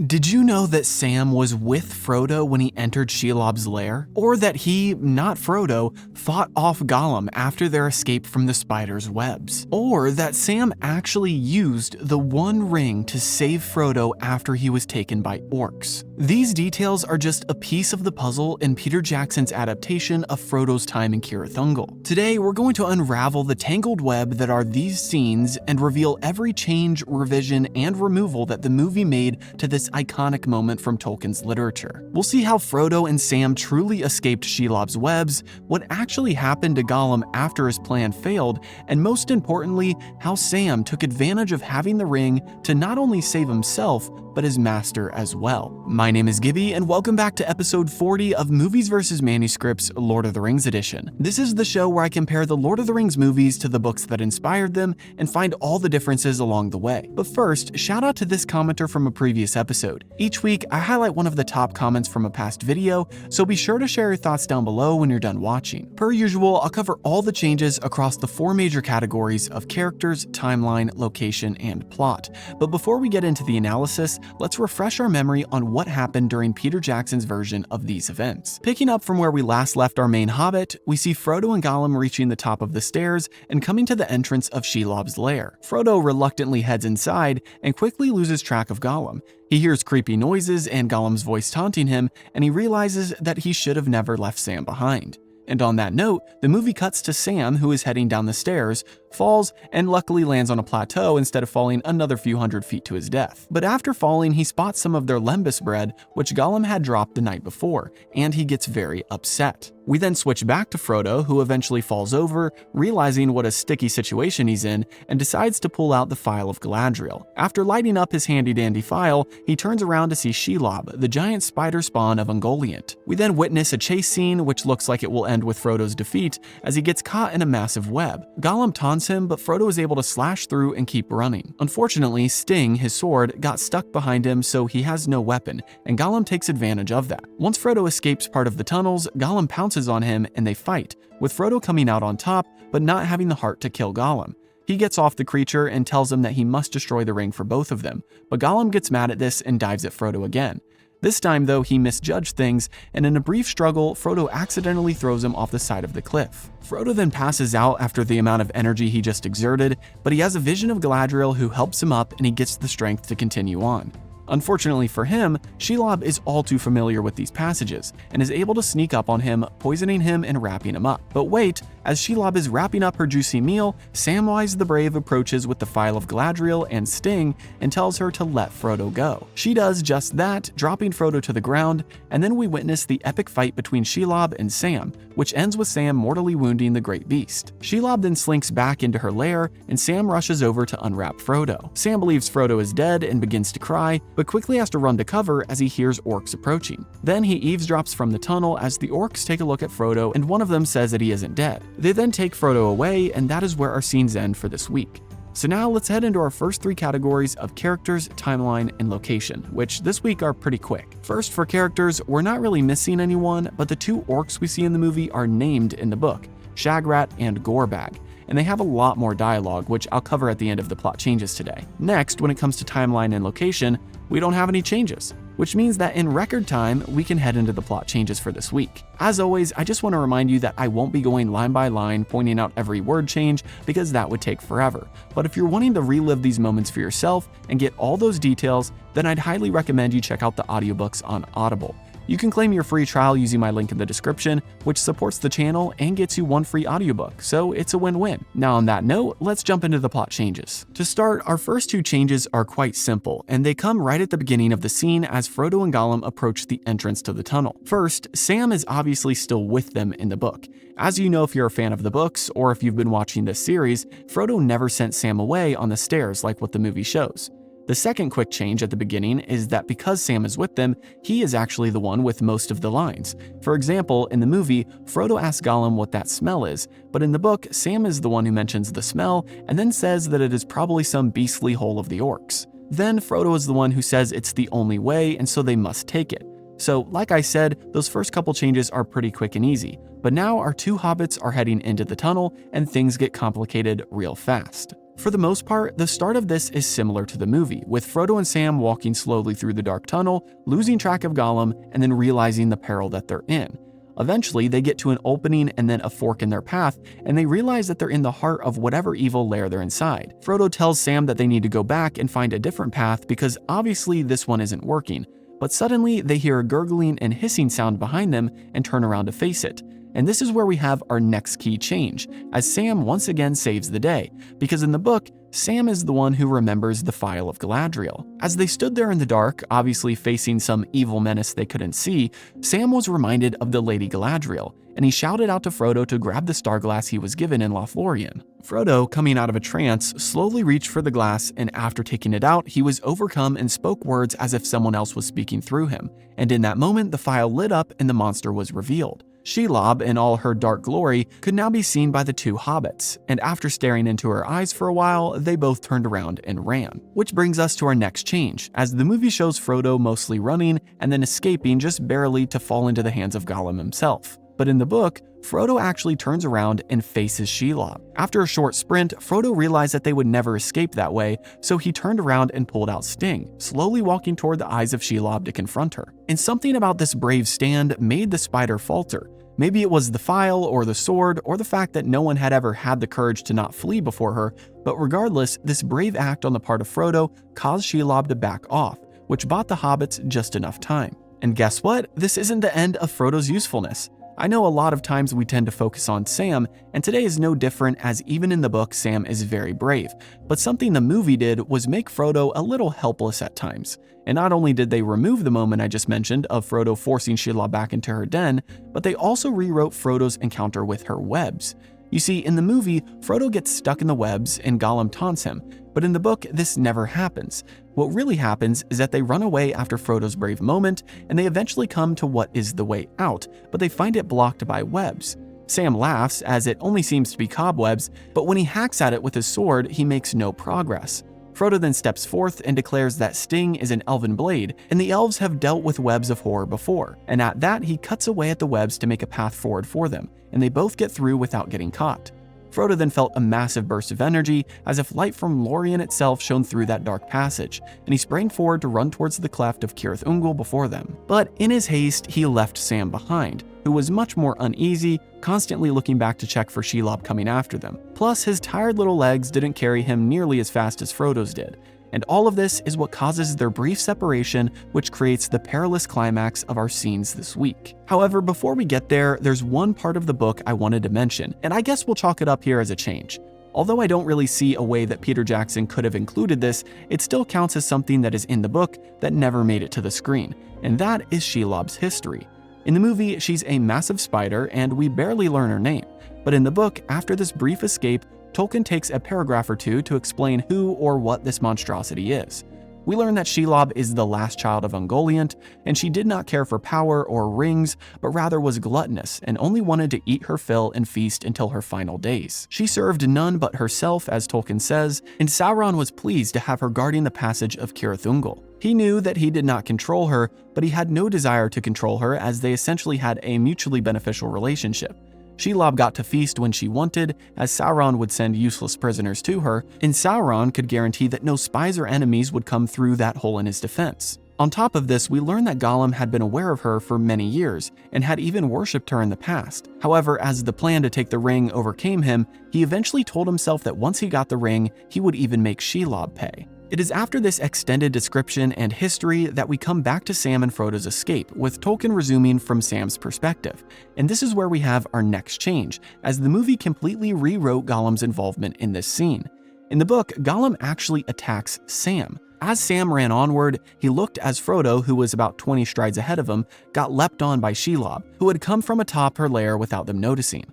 Did you know that Sam was with Frodo when he entered Shelob's lair? Or that he, not Frodo, fought off Gollum after their escape from the spider's webs? Or that Sam actually used the One Ring to save Frodo after he was taken by orcs? These details are just a piece of the puzzle in Peter Jackson's adaptation of Frodo's time in Cirith Ungol. Today, we're going to unravel the tangled web that are these scenes and reveal every change, revision, and removal that the movie made to this iconic moment from Tolkien's literature. We'll see how Frodo and Sam truly escaped Shelob's webs, what actually happened to Gollum after his plan failed, and most importantly, how Sam took advantage of having the ring to not only save himself, but his master as well. My name is Gibby, and welcome back to episode 40 of Movies vs. Manuscripts Lord of the Rings edition. This is the show where I compare the Lord of the Rings movies to the books that inspired them and find all the differences along the way. But first, shout out to this commenter from a previous episode. Each week, I highlight one of the top comments from a past video, so be sure to share your thoughts down below when you're done watching. Per usual, I'll cover all the changes across the four major categories of characters, timeline, location, and plot. But before we get into the analysis, let's refresh our memory on what happened during Peter Jackson's version of these events. Picking up from where we last left our main hobbit, we see Frodo and Gollum reaching the top of the stairs and coming to the entrance of Shelob's lair. Frodo reluctantly heads inside and quickly loses track of Gollum. He hears creepy noises and Gollum's voice taunting him, and he realizes that he should have never left Sam behind. And on that note, the movie cuts to Sam, who is heading down the stairs, falls, and luckily lands on a plateau instead of falling another few hundred feet to his death. But after falling, he spots some of their lembas bread, which Gollum had dropped the night before, and he gets very upset. We then switch back to Frodo, who eventually falls over, realizing what a sticky situation he's in, and decides to pull out the Phial of Galadriel. After lighting up his handy-dandy phial, he turns around to see Shelob, the giant spider spawn of Ungoliant. We then witness a chase scene, which looks like it will end with Frodo's defeat, as he gets caught in a massive web. Gollum taunts him, but Frodo is able to slash through and keep running. Unfortunately, Sting, his sword, got stuck behind him, so he has no weapon, and Gollum takes advantage of that. Once Frodo escapes part of the tunnels, Gollum pounces on him and they fight, with Frodo coming out on top, but not having the heart to kill Gollum. He gets off the creature and tells him that he must destroy the ring for both of them, but Gollum gets mad at this and dives at Frodo again. This time, though, he misjudged things, and in a brief struggle, Frodo accidentally throws him off the side of the cliff. Frodo then passes out after the amount of energy he just exerted, but he has a vision of Galadriel who helps him up and he gets the strength to continue on. Unfortunately for him, Shelob is all too familiar with these passages and is able to sneak up on him, poisoning him and wrapping him up. But wait, as Shelob is wrapping up her juicy meal, Samwise the Brave approaches with the Phial of Galadriel and Sting and tells her to let Frodo go. She does just that, dropping Frodo to the ground, and then we witness the epic fight between Shelob and Sam, which ends with Sam mortally wounding the great beast. Shelob then slinks back into her lair, and Sam rushes over to unwrap Frodo. Sam believes Frodo is dead and begins to cry, but quickly has to run to cover as he hears orcs approaching. Then he eavesdrops from the tunnel as the orcs take a look at Frodo, and one of them says that he isn't dead. They then take Frodo away, and that is where our scenes end for this week. So now let's head into our first three categories of characters, timeline, and location, which this week are pretty quick. First, for characters, we're not really missing anyone, but the two orcs we see in the movie are named in the book, Shagrat and Gorbag, and they have a lot more dialogue, which I'll cover at the end of the plot changes today. Next, when it comes to timeline and location, we don't have any changes, which means that in record time, we can head into the plot changes for this week. As always, I just want to remind you that I won't be going line by line pointing out every word change because that would take forever. But if you're wanting to relive these moments for yourself and get all those details, then I'd highly recommend you check out the audiobooks on Audible. You can claim your free trial using my link in the description, which supports the channel and gets you one free audiobook, so it's a win-win. Now on that note, let's jump into the plot changes. To start, our first two changes are quite simple, and they come right at the beginning of the scene as Frodo and Gollum approach the entrance to the tunnel. First, Sam is obviously still with them in the book. As you know if you're a fan of the books, or if you've been watching this series, Frodo never sent Sam away on the stairs like what the movie shows. The second quick change at the beginning is that because Sam is with them, he is actually the one with most of the lines. For example, in the movie, Frodo asks Gollum what that smell is, but in the book, Sam is the one who mentions the smell and then says that it is probably some beastly hole of the orcs. Then Frodo is the one who says it's the only way and so they must take it. So, like I said, those first couple changes are pretty quick and easy, but now our two hobbits are heading into the tunnel and things get complicated real fast. For the most part, the start of this is similar to the movie, with Frodo and Sam walking slowly through the dark tunnel, losing track of Gollum, and then realizing the peril that they're in. Eventually, they get to an opening and then a fork in their path, and they realize that they're in the heart of whatever evil lair they're inside. Frodo tells Sam that they need to go back and find a different path because obviously this one isn't working. But suddenly, they hear a gurgling and hissing sound behind them and turn around to face it. And this is where we have our next key change, as Sam once again saves the day, because in the book, Sam is the one who remembers the Phial of Galadriel. As they stood there in the dark, obviously facing some evil menace they couldn't see, Sam was reminded of the Lady Galadriel, and he shouted out to Frodo to grab the star glass he was given in Lothlorien. Frodo, coming out of a trance, slowly reached for the glass, and after taking it out, he was overcome and spoke words as if someone else was speaking through him. And in that moment, the phial lit up and the monster was revealed. Shelob, in all her dark glory, could now be seen by the two hobbits, and after staring into her eyes for a while, they both turned around and ran. Which brings us to our next change, as the movie shows Frodo mostly running and then escaping just barely to fall into the hands of Gollum himself. But in the book, Frodo actually turns around and faces Shelob. After a short sprint, Frodo realized that they would never escape that way, so he turned around and pulled out Sting, slowly walking toward the eyes of Shelob to confront her. And something about this brave stand made the spider falter. Maybe it was the phial or the sword or the fact that no one had ever had the courage to not flee before her, but regardless, this brave act on the part of Frodo caused Shelob to back off, which bought the hobbits just enough time. And guess what? This isn't the end of Frodo's usefulness. I know a lot of times we tend to focus on Sam, and today is no different, as even in the book Sam is very brave, but something the movie did was make Frodo a little helpless at times. And not only did they remove the moment I just mentioned of Frodo forcing Shelob back into her den, but they also rewrote Frodo's encounter with her webs. You see, in the movie, Frodo gets stuck in the webs and Gollum taunts him, but in the book, this never happens. What really happens is that they run away after Frodo's brave moment, and they eventually come to what is the way out, but they find it blocked by webs. Sam laughs, as it only seems to be cobwebs, but when he hacks at it with his sword, he makes no progress. Frodo then steps forth and declares that Sting is an elven blade, and the elves have dealt with webs of horror before, and at that he cuts away at the webs to make a path forward for them, and they both get through without getting caught. Frodo then felt a massive burst of energy, as if light from Lorien itself shone through that dark passage, and he sprang forward to run towards the cleft of Cirith Ungol before them. But in his haste, he left Sam behind, who was much more uneasy, constantly looking back to check for Shelob coming after them. Plus, his tired little legs didn't carry him nearly as fast as Frodo's did. And all of this is what causes their brief separation, which creates the perilous climax of our scenes this week. However, before we get there, there's one part of the book I wanted to mention, and I guess we'll chalk it up here as a change. Although I don't really see a way that Peter Jackson could have included this, it still counts as something that is in the book that never made it to the screen, and that is Shelob's history. In the movie, she's a massive spider, and we barely learn her name. But in the book, after this brief escape, Tolkien takes a paragraph or two to explain who or what this monstrosity is. We learn that Shelob is the last child of Ungoliant, and she did not care for power or rings, but rather was gluttonous and only wanted to eat her fill and feast until her final days. She served none but herself, as Tolkien says, and Sauron was pleased to have her guarding the passage of Cirith Ungol. He knew that he did not control her, but he had no desire to control her, as they essentially had a mutually beneficial relationship. Shelob got to feast when she wanted, as Sauron would send useless prisoners to her, and Sauron could guarantee that no spies or enemies would come through that hole in his defense. On top of this, we learn that Gollum had been aware of her for many years, and had even worshipped her in the past. However, as the plan to take the ring overcame him, he eventually told himself that once he got the ring, he would even make Shelob pay. It is after this extended description and history that we come back to Sam and Frodo's escape, with Tolkien resuming from Sam's perspective. And this is where we have our next change, as the movie completely rewrote Gollum's involvement in this scene. In the book, Gollum actually attacks Sam. As Sam ran onward, he looked as Frodo, who was about 20 strides ahead of him, got leapt on by Shelob, who had come from atop her lair without them noticing.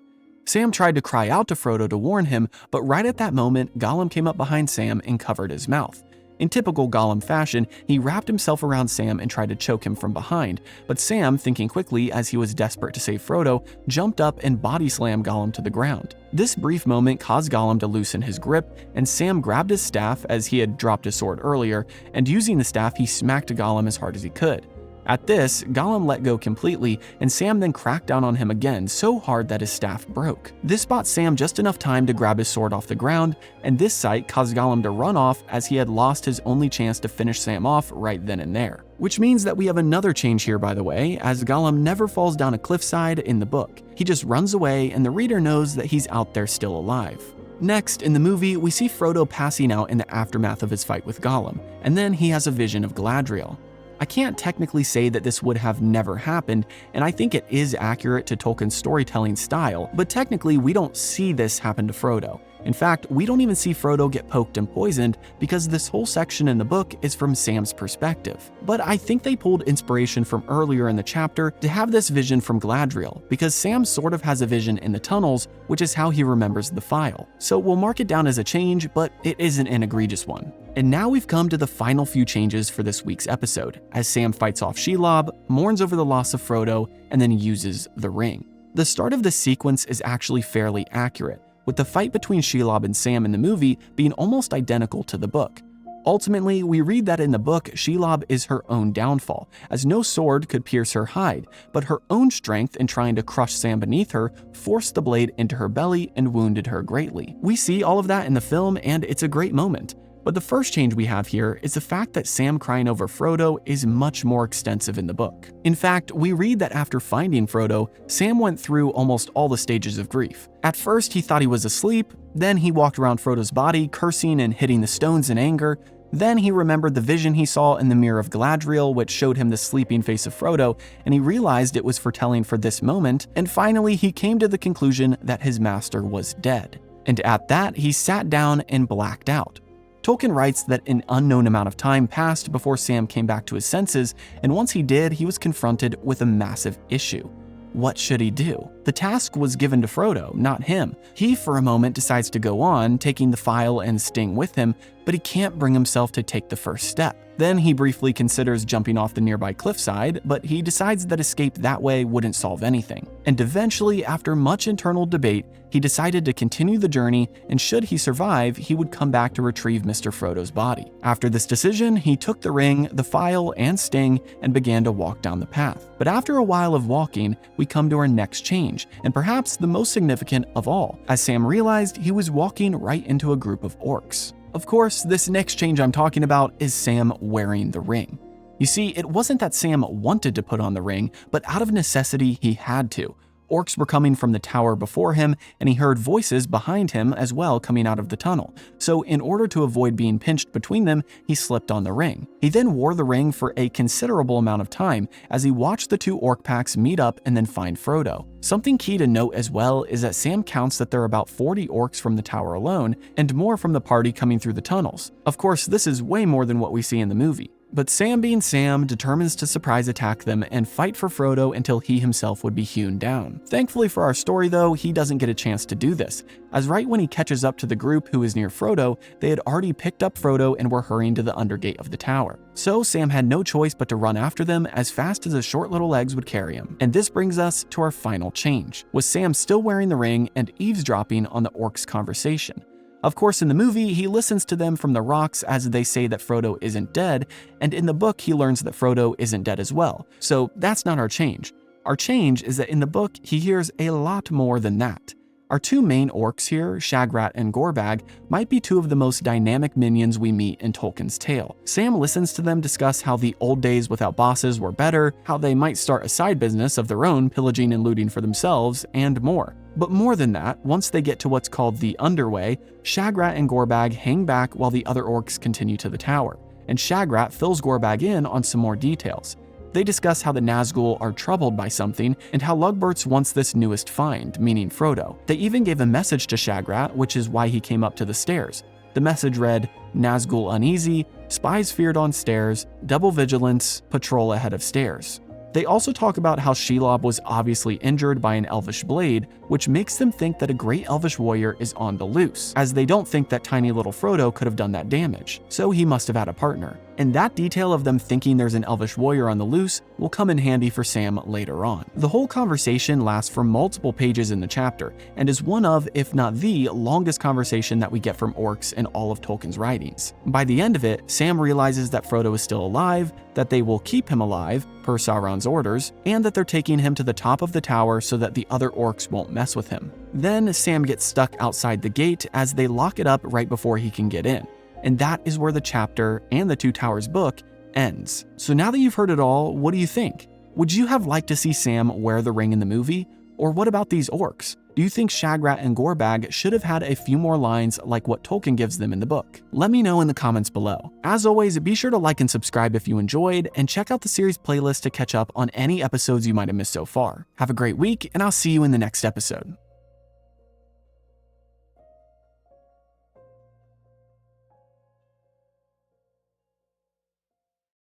Sam tried to cry out to Frodo to warn him, but right at that moment, Gollum came up behind Sam and covered his mouth. In typical Gollum fashion, he wrapped himself around Sam and tried to choke him from behind, but Sam, thinking quickly as he was desperate to save Frodo, jumped up and body slammed Gollum to the ground. This brief moment caused Gollum to loosen his grip, and Sam grabbed his staff, as he had dropped his sword earlier, and using the staff he smacked Gollum as hard as he could. At this, Gollum let go completely, and Sam then cracked down on him again so hard that his staff broke. This bought Sam just enough time to grab his sword off the ground, and this sight caused Gollum to run off as he had lost his only chance to finish Sam off right then and there. Which means that we have another change here, by the way, as Gollum never falls down a cliffside in the book. He just runs away, and the reader knows that he's out there still alive. Next, in the movie, we see Frodo passing out in the aftermath of his fight with Gollum, and then he has a vision of Galadriel. I can't technically say that this would have never happened, and I think it is accurate to Tolkien's storytelling style, but technically we don't see this happen to Frodo. In fact, we don't even see Frodo get poked and poisoned because this whole section in the book is from Sam's perspective. But I think they pulled inspiration from earlier in the chapter to have this vision from Galadriel, because Sam sort of has a vision in the tunnels, which is how he remembers the file. So we'll mark it down as a change, but it isn't an egregious one. And now we've come to the final few changes for this week's episode, as Sam fights off Shelob, mourns over the loss of Frodo, and then uses the ring. The start of this sequence is actually fairly accurate, with the fight between Shelob and Sam in the movie being almost identical to the book. Ultimately, we read that in the book, Shelob is her own downfall, as no sword could pierce her hide, but her own strength in trying to crush Sam beneath her forced the blade into her belly and wounded her greatly. We see all of that in the film, and it's a great moment. But the first change we have here is the fact that Sam crying over Frodo is much more extensive in the book. In fact, we read that after finding Frodo, Sam went through almost all the stages of grief. At first, he thought he was asleep, then he walked around Frodo's body, cursing and hitting the stones in anger. Then he remembered the vision he saw in the Mirror of Galadriel, which showed him the sleeping face of Frodo, and he realized it was foretelling for this moment, and finally he came to the conclusion that his master was dead. And at that, he sat down and blacked out. Tolkien writes that an unknown amount of time passed before Sam came back to his senses, and once he did, he was confronted with a massive issue. What should he do? The task was given to Frodo, not him. He, for a moment, decides to go on, taking the file and sting with him, but he can't bring himself to take the first step. Then he briefly considers jumping off the nearby cliffside, but he decides that escape that way wouldn't solve anything. And eventually, after much internal debate, he decided to continue the journey, and should he survive, he would come back to retrieve Mr. Frodo's body. After this decision, he took the ring, the file, and sting, and began to walk down the path. But after a while of walking, we come to our next change, and perhaps the most significant of all, as Sam realized he was walking right into a group of orcs. Of course, this next change I'm talking about is Sam wearing the ring. You see, it wasn't that Sam wanted to put on the ring, but out of necessity he had to. Orcs were coming from the tower before him, and he heard voices behind him as well coming out of the tunnel. So in order to avoid being pinched between them, he slipped on the ring. He then wore the ring for a considerable amount of time as he watched the two orc packs meet up and then find Frodo. Something key to note as well is that Sam counts that there are about 40 orcs from the tower alone, and more from the party coming through the tunnels. Of course, this is way more than what we see in the movie. But Sam being Sam determines to surprise attack them and fight for Frodo until he himself would be hewn down. Thankfully for our story though, he doesn't get a chance to do this, as right when he catches up to the group who is near Frodo, they had already picked up Frodo and were hurrying to the undergate of the tower. So Sam had no choice but to run after them as fast as his short little legs would carry him. And this brings us to our final change, with Sam still wearing the ring and eavesdropping on the orcs' conversation. Of course, in the movie, he listens to them from the rocks as they say that Frodo isn't dead, and in the book, he learns that Frodo isn't dead as well. So that's not our change. Our change is that in the book, he hears a lot more than that. Our two main orcs here, Shagrat and Gorbag, might be two of the most dynamic minions we meet in Tolkien's tale. Sam listens to them discuss how the old days without bosses were better, how they might start a side business of their own, pillaging and looting for themselves, and more. But more than that, once they get to what's called the Underway, Shagrat and Gorbag hang back while the other orcs continue to the tower, and Shagrat fills Gorbag in on some more details. They discuss how the Nazgul are troubled by something and how Lugbert's wants this newest find, meaning Frodo. They even gave a message to Shagrat, which is why he came up to the stairs. The message read, "Nazgul uneasy, spies feared on stairs, double vigilance, patrol ahead of stairs." They also talk about how Shelob was obviously injured by an elvish blade, which makes them think that a great elvish warrior is on the loose, as they don't think that tiny little Frodo could have done that damage, so he must have had a partner. and that detail of them thinking there's an elvish warrior on the loose will come in handy for Sam later on. The whole conversation lasts for multiple pages in the chapter, and is one of, if not the, longest conversation that we get from orcs in all of Tolkien's writings. By the end of it, Sam realizes that Frodo is still alive, that they will keep him alive, per Sauron's orders, and that they're taking him to the top of the tower so that the other orcs won't mess with him. Then Sam gets stuck outside the gate as they lock it up right before he can get in. And that is where the chapter and the Two Towers book ends. So now that you've heard it all, what do you think? Would you have liked to see Sam wear the ring in the movie? Or what about these orcs? Do you think Shagrat and Gorbag should have had a few more lines like what Tolkien gives them in the book? Let me know in the comments below. As always, be sure to like and subscribe if you enjoyed, and check out the series playlist to catch up on any episodes you might have missed so far. Have a great week, and I'll see you in the next episode.